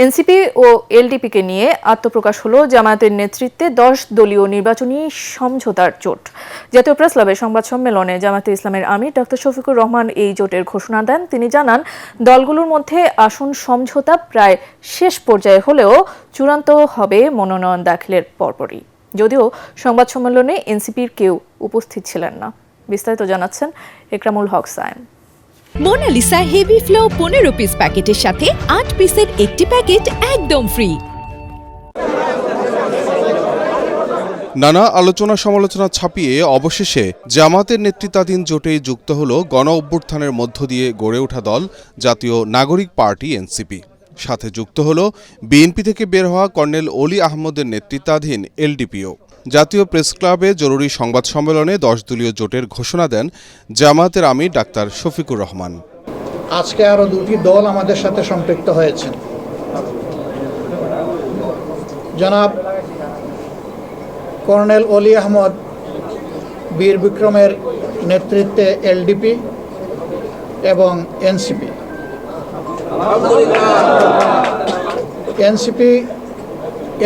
NCP ও এলডিপিকে নিয়ে আত্মপ্রকাশ হলো জামায়াতের নেতৃত্বে 10 দলীয় নির্বাচনী সমঝোতার জোট। জাতীয় প্রেস ক্লাবে সংবাদ সম্মেলনে জামায়াতে ইসলামের আমির ডক্টর শফিকুর রহমান এই জোটের ঘোষণা দেন। তিনি জানান, দলগুলোর মধ্যে আসন সমঝোতা প্রায় শেষ পর্যায়ে হলেও চূড়ান্ত হবে মনোনয়ন দাখিলের পরপরই। যদিও সংবাদ সম্মেলনে এনসিপির কেউ উপস্থিত ছিলেন না। বিস্তারিত জানাচ্ছেন Ekramul Haque Sayem. Monalisa heavy flow 15 piece প্যাকেটের সাথে 8 পিসের একটি প্যাকেট একদম ফ্রি। নানা আলোচনা সমালোচনা ছাপিয়ে অবশেষে জামাতের নেতৃত্বাধীন জোটেই যুক্ত হল গণ অভ্যুত্থানের মধ্য দিয়ে গড়ে ওঠা দল জাতীয় নাগরিক পার্টি এনসিপি। সাথে যুক্ত হল বিএনপি থেকে বের হওয়া কর্নেল অলি আহমদের নেতৃত্বাধীন এলডিপিও। জাতীয় প্রেস ক্লাবে জরুরি সংবাদ সম্মেলনে 10 দলীয় জোটের ঘোষণা দেন জামায়াতের আমির ডাক্তার শফিকুর রহমান। আজকে আরো দুটি দল আমাদের সাথে সম্পৃক্ত হয়েছেন। জনাব কর্নেল অলি আহমদ বীর বিক্রমের নেতৃত্বে এলডিপি এবং এনসিপি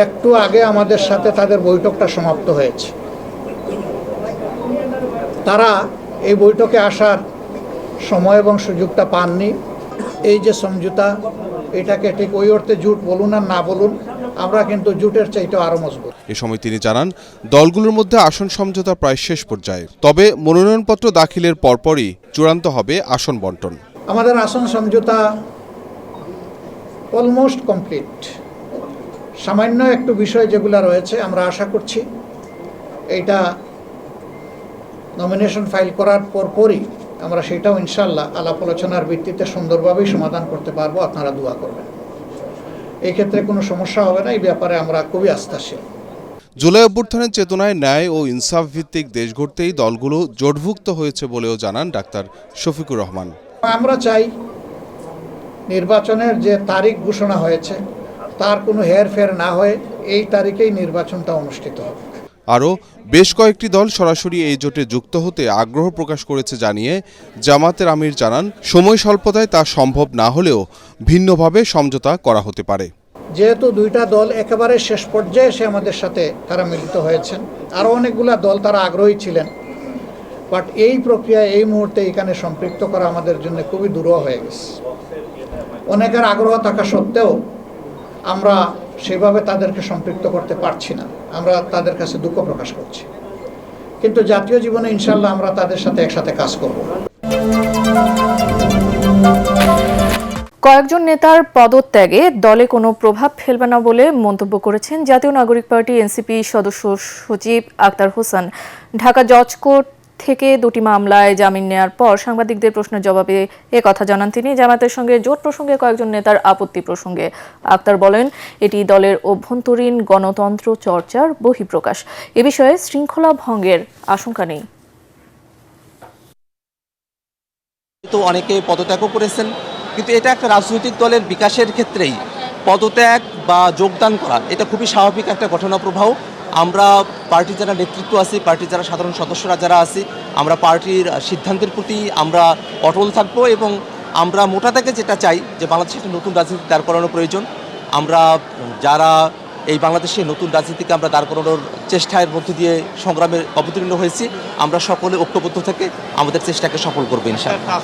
একটু আগে আমাদের সাথে তাদের বৈঠকটা সমাপ্ত হয়েছে। তারা এই বৈঠকে আসার সময় এবং সুযোগটা পাননি। এই যে সমঝোতা, এটাকে ঠিক ওই অর্থে জোট বলুন আর না বলুন, আমরা কিন্তু জোটের চাইতে আরো মজবুত। এ সময় তিনি জানান, দলগুলোর মধ্যে আসন সমঝোতা প্রায় শেষ পর্যায়ে, তবে মনোনয়নপত্র দাখিলের পরপরই চূড়ান্ত হবে আসন বন্টন। আমাদের আসন সমঝোতা অলমোস্ট কমপ্লিট। সামান্য একটু বিষয় যেগুলো রয়েছে, আমরা আশা করছি এইটা নমিনেশন ফাইল করার পরপরই আমরা সেটাও ইনশাল্লাহ আলাপ আলোচনার ভিত্তিতে সুন্দরভাবেই সমাধান করতে পারবো। আপনারা দোয়া করবেন, এই ক্ষেত্রে কোনো সমস্যা হবে না। এই ব্যাপারে আমরা খুবই আস্থাশীল। জুলাই অভ্যুত্থানের চেতনায় ন্যায় ও ইনসাফ ভিত্তিক দেশ গড়তেই দলগুলো জোটভুক্ত হয়েছে বলেও জানান ডাক্তার শফিকুর রহমান। আমরা চাই নির্বাচনের যে তারিখ ঘোষণা হয়েছে তার কোনো হেরফের না হয়ে এই তারিখেই নির্বাচনটা অনুষ্ঠিত হবে। আরও বেশ কয়েকটি দল সরাসরি এই জোটে যুক্ত হতে আগ্রহ প্রকাশ করেছে জানিয়ে জামায়াতের আমির জানান, সময় স্বল্পতায় তা সম্ভব না হলেও ভিন্নভাবে সমঝোতা করা হতে পারে। যেহেতু দুইটা দল একেবারে শেষ পর্যায়ে এসে আমাদের সাথে তারা মিলিত হয়েছেন, আরও অনেকগুলা দল তারা আগ্রহী ছিলেন, বাট এই প্রক্রিয়ায় এই মুহূর্তে এখানে সম্পৃক্ত করা আমাদের জন্য খুবই দুরূহ হয়ে গেছে। অনেকের আগ্রহ থাকা সত্ত্বেও আমরা সেভাবে তাদেরকে সম্পৃক্ত করতে পারছি না। আমরা তাদের কাছে দুঃখ প্রকাশ করছি, কিন্তু জাতীয় জীবনে ইনশাল্লাহ আমরা তাদের সাথে একসাথে কাজ করব। কয়েকজন নেতার পদত্যাগে দলে কোনো প্রভাব ফেলবে না বলে মন্তব্য করেছেন জাতীয় নাগরিক পার্টি এনসিপি সদস্য সচিব আক্তার হোসেন। ঢাকা জজ কোর্ট থেকে 2টি মামলায় জামিন নেয়ার পর সাংবাদিকদের প্রশ্নের জবাবে কথা জানান তিনি। জামায়াতের সঙ্গে জোট প্রসঙ্গে কয়েকজন নেতার আপত্তি প্রসঙ্গে আক্তার বলেন, এটি দলের অভ্যন্তরীণ গণতন্ত্র চর্চার বহিঃপ্রকাশ। এ বিষয়ে শৃঙ্খলা ভঙ্গের আশঙ্কা নেই। তো অনেকে পদত্যাগও করেছেন, কিন্তু এটা একটা রাজনৈতিক দলের বিকাশের ক্ষেত্রেই পদত্যাগ বা যোগদান করা এটা খুবই স্বাভাবিক একটা ঘটনা প্রবাহ। আমরা পার্টির যারা নেতৃত্ব আছি, পার্টির যারা সাধারণ সদস্যরা যারা আছি, আমরা পার্টির সিদ্ধান্তের প্রতি আমরা অটল থাকবো এবং আমরা মোটা থেকে যেটা চাই যে বাংলাদেশে একটা নতুন রাজনীতি দাঁড় করানো প্রয়োজন। আমরা যারা এই বাংলাদেশে নতুন রাজনীতিকে আমরা দাঁড় করানোর চেষ্টার মধ্যে দিয়ে সংগ্রামে অবতীর্ণ হয়েছি, আমরা সকলে ঐক্যবদ্ধ থেকে আমাদের চেষ্টাকে সফল করবো ইনশাআল্লাহ।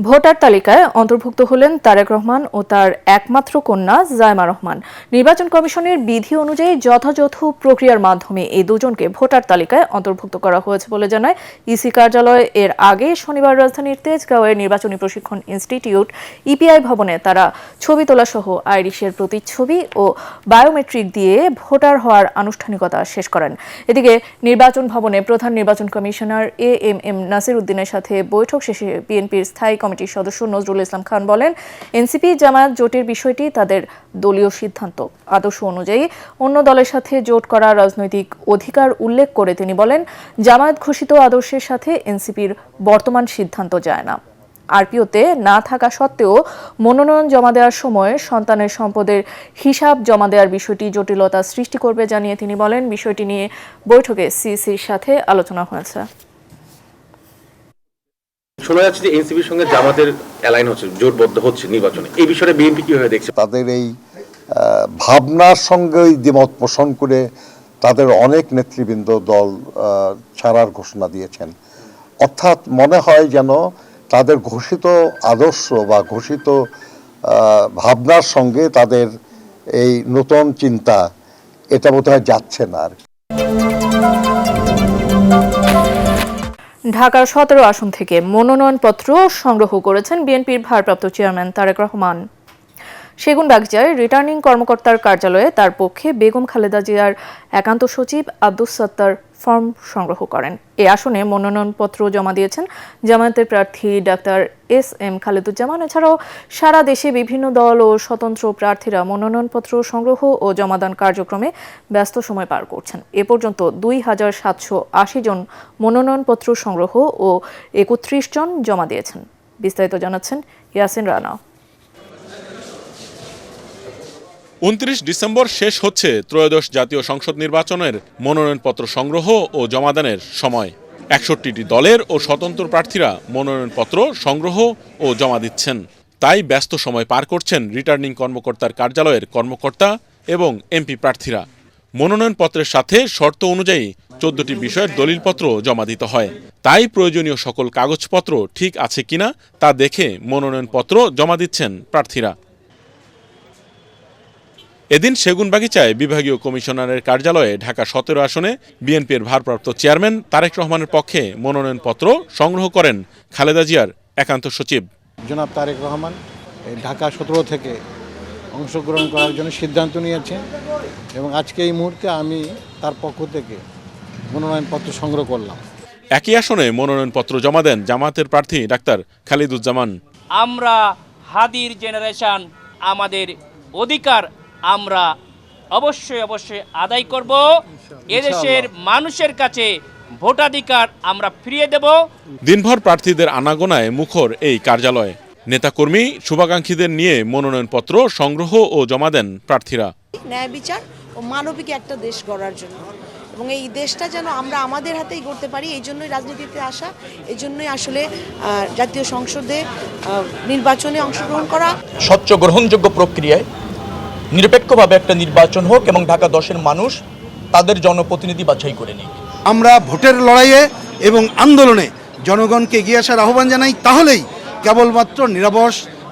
ভোটার তালিকায় অন্তর্ভুক্ত হলেন তারেক রহমান ও তার একমাত্র কন্যা জায়মা রহমান। নির্বাচন কমিশনের বিধি অনুযায়ী যথাযথ প্রক্রিয়ার মাধ্যমে এই দুজনকে ভোটার তালিকায় অন্তর্ভুক্ত করা হয়েছে বলে জানায় ইসি কার্যালয়। এর আগে শনিবার রাজধানীর তেজগাঁওয়ের নির্বাচনী প্রশিক্ষণ ইনস্টিটিউট ইপিআই ভবনে তারা ছবি তোলা সহ আইরিশের প্রতিচ্ছবি ও বায়োমেট্রিক দিয়ে ভোটার হওয়ার আনুষ্ঠানিকতা শেষ করেন। এদিকে নির্বাচন ভবনে প্রধান নির্বাচন কমিশনার এএমএম নাসির উদ্দিনের সাথে বৈঠক শেষে বিএনপির স্থায়ী কমিটির সদস্য নজরুল ইসলাম খান বলেন, এনসিপি জামায়াত জোটের বিষয়টি তাদের দলীয় সিদ্ধান্ত। আদর্শ অনুযায়ী অন্য দলের সাথে জোট করার রাজনৈতিক অধিকার উল্লেখ করে তিনি বলেন, জামায়াত ঘোষিত আদর্শের সাথে এনসিপির বর্তমান সিদ্ধান্ত যায় না। আরপিওতে না থাকা সত্ত্বেও মনোনয়ন জমা দেওয়ার সময় সন্তানের সম্পদের হিসাব জমা দেওয়ার বিষয়টি জটিলতা সৃষ্টি করবে জানিয়ে তিনি বলেন, বিষয়টি নিয়ে বৈঠকে সিইসির সাথে আলোচনা হয়েছে। শোনা যাচ্ছে যে এনসিপির সঙ্গে জামাতের অ্যালাইন হচ্ছে, জোটবদ্ধ হচ্ছে নির্বাচনে, এই বিষয়ে বিএনপি কিভাবে দেখছে? তাদের এই ভাবনার সঙ্গে দ্বিমত পোষণ করে তাদের অনেক নেতৃবৃন্দ দল ছাড়ার ঘোষণা দিয়েছেন। অর্থাৎ মনে হয় যেন তাদের ঘোষিত আদর্শ বা ঘোষিত ভাবনার সঙ্গে তাদের এই নতুন চিন্তা এটা বোধহয় যাচ্ছে না আর কি। ঢাকার 17 আসন থেকে মনোনয়নপত্র সংগ্রহ করেছেন বিএনপির ভারপ্রাপ্ত চেয়ারম্যান তারেক রহমান। সেগুনবাগিচায় রিটার্নিং কর্মকর্তার কার্যালয়ে তার পক্ষে বেগম খালেদা জিয়ার একান্ত সচিব আব্দুস সত্তার ফর্ম সংগ্রহ করেন। এই আসনে মনোনয়নপত্র জমা দিয়েছেন জামায়াতের প্রার্থী ডাক্তার এস.এম. খালেদুজ্জামান। এছাড়াও সারা দেশে বিভিন্ন দল ও স্বতন্ত্র প্রার্থীরা মনোনয়নপত্র সংগ্রহ ও জমাদান কার্যক্রমে ব্যস্ত সময় পার করছেন। এ পর্যন্ত 2,780 জন মনোনয়নপত্র সংগ্রহ ও 31 জন জমা দিয়েছেন। বিস্তারিত জানাচ্ছেন ইয়াসিন রানা। 29 ডিসেম্বর শেষ হচ্ছে ত্রয়োদশ জাতীয় সংসদ নির্বাচনের মনোনয়নপত্র সংগ্রহ ও জমাদানের সময়। 61টি দলের ও স্বতন্ত্র প্রার্থীরা মনোনয়নপত্র সংগ্রহ ও জমা দিচ্ছেন। তাই ব্যস্ত সময় পার করছেন রিটার্নিং কর্মকর্তার কার্যালয়ের কর্মকর্তা এবং এমপি প্রার্থীরা। মনোনয়নপত্রের সাথে শর্ত অনুযায়ী 14টি বিষয়ের দলিলপত্র জমা দিতে হয়। তাই প্রয়োজনীয় সকল কাগজপত্র ঠিক আছে কিনা তা দেখে মনোনয়নপত্র জমা দিচ্ছেন প্রার্থীরা। এদিন সেগুনবাগিচায় বিভাগীয় কমিশনারের কার্যালয়ে ঢাকা 17 আসনে বিএনপির ভারপ্রাপ্ত চেয়ারম্যান তারেক রহমানের পক্ষে মনোনয়নপত্র সংগ্রহ করেন খালেদা জিয়ার একান্ত সচিব জনাব তারেক রহমান। ঢাকা 17 থেকে অংশগ্রহণ করার জন্য সিদ্ধান্ত নিয়েছেন এবং আজকে এই মুহূর্তে আমি তার পক্ষ থেকে মনোনয়নপত্র সংগ্রহ করলাম। একই আসনে মনোনয়নপত্র জমা দেন জামায়াতের প্রার্থী ডাক্তার খালিদুজ্জামান। আমরা হাদির জেনারেশন, আমাদের অধিকার আমরা অবশ্যই আদায় করব। এদেশের মানুষের কাছে ভোটাধিকার আমরা ফিরিয়ে দেব। দিনভর প্রার্থীদের আনাগোনায় মুখর এই কার্যালয়। নেতাকর্মী শুভাকাঙ্ক্ষীদের নিয়ে মনোনয়নপত্র সংগ্রহ ও জমা দেন প্রার্থীরা। ন্যায় বিচার ও মানবিক একটা দেশ গড়ার জন্য এবং এই দেশটা যেন আমরা আমাদের হাতেই গড়তে পারি, এই জন্যই রাজনীতিতে আসা, এই জন্যই আসলে জাতীয় সংসদে নির্বাচনে অংশগ্রহণ করা। স্বচ্ছ গ্রহণযোগ্য প্রক্রিয়ায় নিরপেক্ষভাবে একটা নির্বাচন হোক এবং ঢাকা 10-এর মানুষ তাদের জনপ্রতিনিধি বাছাই করে নিক। আমরা ভোটের লড়াইয়ে এবং আন্দোলনে জনগণকে এগিয়ে আসার আহ্বান জানাই, তাহলেই কেবলমাত্র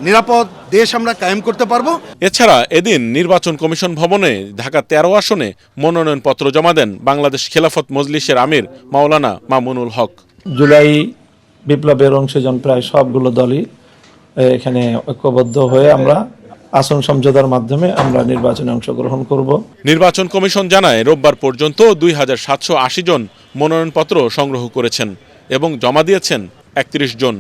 নিরাপদ দেশ আমরা কায়েম করতে পারবো। এছাড়া এদিন নির্বাচন কমিশন ভবনে ঢাকা 13 আসনে মনোনয়নপত্র জমা দেন বাংলাদেশ খেলাফত মজলিসের আমির মাওলানা মামুনুল হক। জুলাই বিপ্লবের অংশজন প্রায় সবগুলো দলই এখানে ঐক্যবদ্ধ হয়ে আমরা আসন সমঝোতার মাধ্যমে আমরা নির্বাচনে অংশগ্রহণ করব। নির্বাচন কমিশন জানায় রোববার পর্যন্ত 2,780 জন মনোনয়নপত্র সংগ্রহ করেছেন এবং জমা দিয়েছেন 31 জন।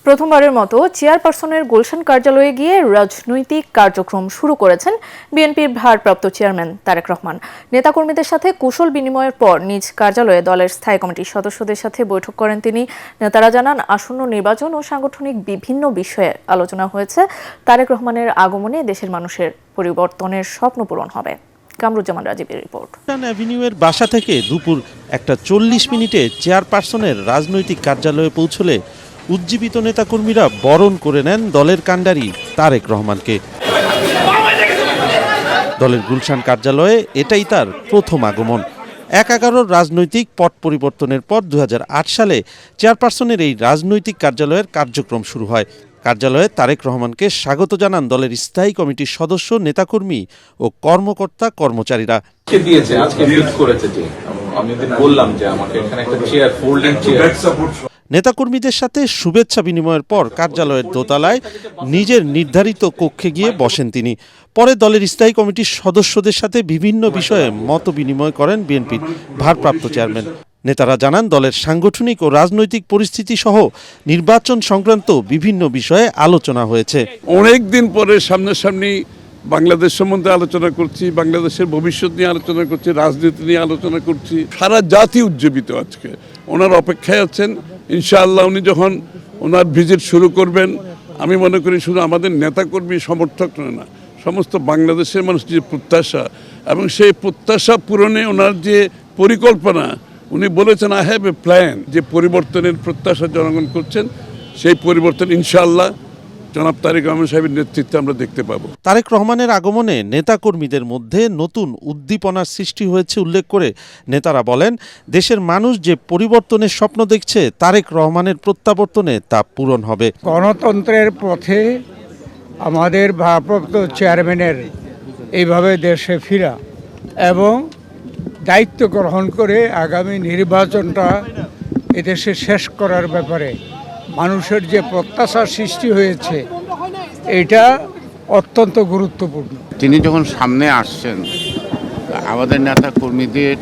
প্রথমবারের মতো চেয়ারপারসনের গুলশান কার্যালয়ে গিয়ে রাজনৈতিক কার্যক্রম শুরু করেছেন বিএনপির ভারপ্রাপ্ত চেয়ারম্যান তারেক রহমান। নেতাকর্মীদের সাথে কুশল বিনিময়ের পর নিজ কার্যালয়ে দলের স্থায়ী কমিটির সদস্যদের সাথে বৈঠক করেন তিনি। নেতারা জানান, আসন্ন নির্বাচন ও সাংগঠনিক বিভিন্ন বিষয়ে আলোচনা হয়েছে। তারেক রহমানের আগমনে দেশের মানুষের পরিবর্তনের স্বপ্ন পূরণ হবে। কামরুজ্জামান রাজীবের রিপোর্ট। অ্যাভিনিউয়ের বাসা থেকে দুপুর 1:40 চেয়ারপারসনের রাজনৈতিক কার্যালয়ে পৌঁছলে উজ্জীবিত নেতাকর্মীরা বরণ করে নেন দলের কাণ্ডারি তারেক রহমানকে। দলের গুলশান কার্যালয়ে এটাই তার প্রথম আগমন। 11 রাজনৈতিক পট পরিবর্তনের পর 2008 সালে চেয়ারপারসনের এই রাজনৈতিক কার্যালয়ের কার্যক্রম শুরু হয়। কার্যালয়ে তারেক রহমানকে স্বাগত জানান দলের স্থায়ী কমিটির সদস্য, নেতাকর্মী ও কর্মকর্তা কর্মচারীরা। নেতাকর্মীদের সাথে শুভেচ্ছা বিনিময়ের পর কার্যালয়ের দোতলায় নিজের নির্ধারিত কক্ষে গিয়ে বসেন তিনি। পরে দলের স্থায়ী কমিটির সদস্যদের সাথে বিভিন্ন বিষয়ে মত বিনিময় করেন বিএনপির ভারপ্রাপ্ত চেয়ারম্যান। নেতারা জানান, দলের সাংগঠনিক ও রাজনৈতিক পরিস্থিতি সহ নির্বাচন সংক্রান্ত বিভিন্ন বিষয়ে আলোচনা হয়েছে। অনেক দিন পরে সামনাসামনি বাংলাদেশ সম্বন্ধে আলোচনা করছি, বাংলাদেশের ভবিষ্যৎ নিয়ে আলোচনা করছি, রাজনীতি নিয়ে আলোচনা করছি। সারা জাতি উজ্জীবিত আজকে ওনার অপেক্ষায় আছেন। ইনশাআল্লাহ উনি যখন ওনার ভিজিট শুরু করবেন, আমি মনে করি শুধু আমাদের নেতাকর্মী সমর্থক না, সমস্ত বাংলাদেশের মানুষ যে প্রত্যাশা এবং সেই প্রত্যাশা পূরণে ওনার যে পরিকল্পনা, উনি বলেছেন আই হ্যাভ এ প্ল্যান, যে পরিবর্তনের প্রত্যাশা জনগণ করছেন, সেই পরিবর্তন ইনশাআল্লাহ জনাব তারেক রহমান সাহেবের নেতৃত্বে আমরা দেখতে পাবো। তারেক রহমানের আগমনে নেতাকর্মীদের মধ্যে নতুন উদ্দীপনার সৃষ্টি হয়েছে উল্লেখ করে নেতারা বলেন, দেশের মানুষ যে পরিবর্তনের স্বপ্ন দেখছে তারেক রহমানের প্রত্যাবর্তনে তা পূরণ হবে। গণতন্ত্রের পথে আমাদের ভারপ্রাপ্ত চেয়ারম্যানের এইভাবে দেশে ফেরা এবং দায়িত্ব গ্রহণ করে আগামী নির্বাচনটা এদেশে শেষ করার ব্যাপারে মানুষের যে প্রত্যাশার সৃষ্টি হয়েছে এটা অত্যন্ত গুরুত্বপূর্ণ। তিনি যখন সামনে আসছেন, আমাদের নেতা কর্মীদের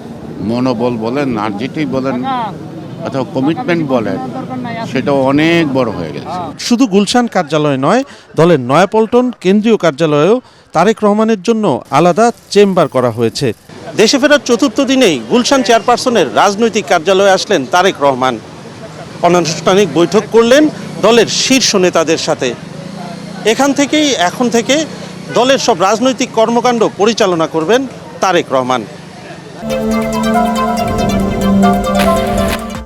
মনোবল বলেন আর যেটাই বলেন অথবা কমিটমেন্ট বলেন, সেটা অনেক বড় হয়ে গেছে। শুধু গুলশান কার্যালয় নয়, দলের নয়াপল্টন কেন্দ্রীয় কার্যালয়েও তারেক রহমানের জন্য আলাদা চেম্বার করা হয়েছে। দেশে ফেরার চতুর্থ দিনেই গুলশান চেয়ারপারসনের রাজনৈতিক কার্যালয়ে আসলেন তারেক রহমান। অনানুষ্ঠানিক বৈঠক করলেন দলের শীর্ষ নেতাদের সাথে। এখন থেকে দলের সব রাজনৈতিক কর্মকাণ্ড পরিচালনা করবেন তারেক রহমান।